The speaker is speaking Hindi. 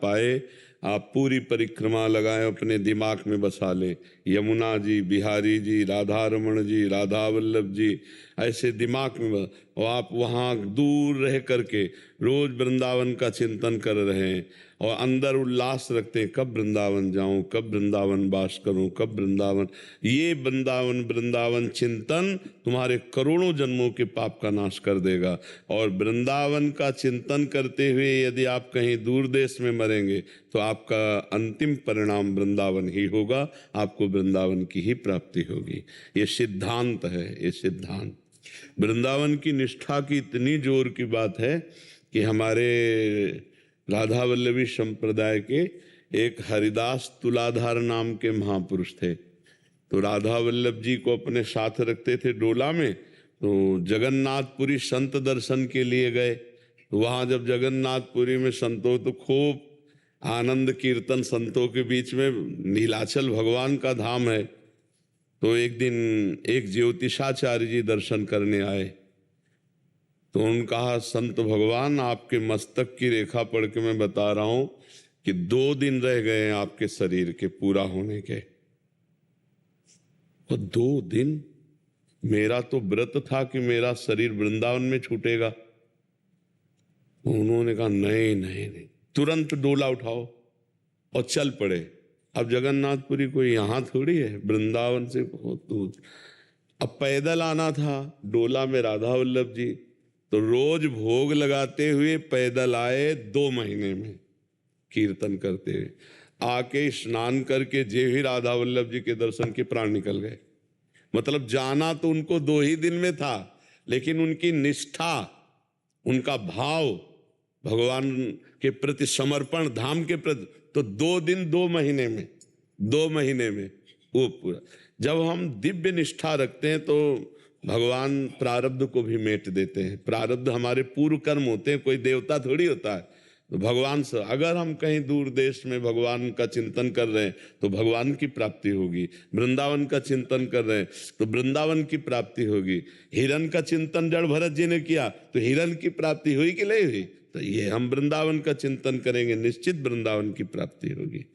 पाए, आप पूरी परिक्रमा लगाएं, अपने दिमाग में बसा लें यमुना जी, बिहारी जी, राधा रमण जी, राधा वल्लभ जी, ऐसे दिमाग में और आप वहाँ दूर रह करके रोज वृंदावन का चिंतन कर रहे हैं और अंदर उल्लास रखते हैं, कब वृंदावन जाऊं, कब वृंदावन वास करूं, कब वृंदावन। ये वृंदावन वृंदावन चिंतन तुम्हारे करोड़ों जन्मों के पाप का नाश कर देगा। और वृंदावन का चिंतन करते हुए यदि आप कहीं दूर देश में मरेंगे तो आपका अंतिम परिणाम वृंदावन ही होगा, आपको वृंदावन की ही प्राप्ति होगी। ये सिद्धांत है, ये सिद्धांत। वृंदावन की निष्ठा की इतनी जोर की बात है कि हमारे राधा वल्लभी संप्रदाय के एक हरिदास तुलाधार नाम के महापुरुष थे। तो राधा वल्लभ जी को अपने साथ रखते थे डोला में। तो जगन्नाथपुरी संत दर्शन के लिए गए। तो वहाँ जब जगन्नाथपुरी में संतों तो खूब आनंद कीर्तन, संतों के बीच में नीलाचल भगवान का धाम है। तो एक दिन एक ज्योतिषाचार्य जी दर्शन करने आए। तो उन्होंने कहा, संत भगवान आपके मस्तक की रेखा पढ़ के मैं बता रहा हूं कि 2 दिन रह गए हैं आपके शरीर के पूरा होने के। और 2 दिन? मेरा तो व्रत था कि मेरा शरीर वृंदावन में छूटेगा। उन्होंने कहा नहीं नहीं नहीं, तुरंत डोला उठाओ और चल पड़े। अब जगन्नाथपुरी कोई यहाँ थोड़ी है, वृंदावन से बहुत दूर। अब पैदल आना था डोला में राधा वल्लभ जी, तो रोज भोग लगाते हुए पैदल आए 2 महीने में कीर्तन करते हुए। आके स्नान करके जे ही राधा वल्लभ जी के दर्शन के प्राण निकल गए। मतलब जाना तो उनको 2 ही दिन में था, लेकिन उनकी निष्ठा, उनका भाव, भगवान के प्रति समर्पण, धाम के प्रति, तो 2 दिन 2 महीने में, 2 महीने में वो पूरा। जब हम दिव्य निष्ठा रखते हैं तो भगवान प्रारब्ध को भी मेट देते हैं। प्रारब्ध हमारे पूर्व कर्म होते हैं, कोई देवता थोड़ी होता है। तो भगवान से अगर हम कहीं दूर देश में भगवान का चिंतन कर रहे हैं तो भगवान की प्राप्ति होगी। वृंदावन का चिंतन कर रहे हैं तो वृंदावन की प्राप्ति होगी। हिरण का चिंतन जड़ भरत जी ने किया तो हिरण की प्राप्ति हुई कि नहीं हुई? तो ये हम वृंदावन का चिंतन करेंगे, निश्चित वृंदावन की प्राप्ति होगी।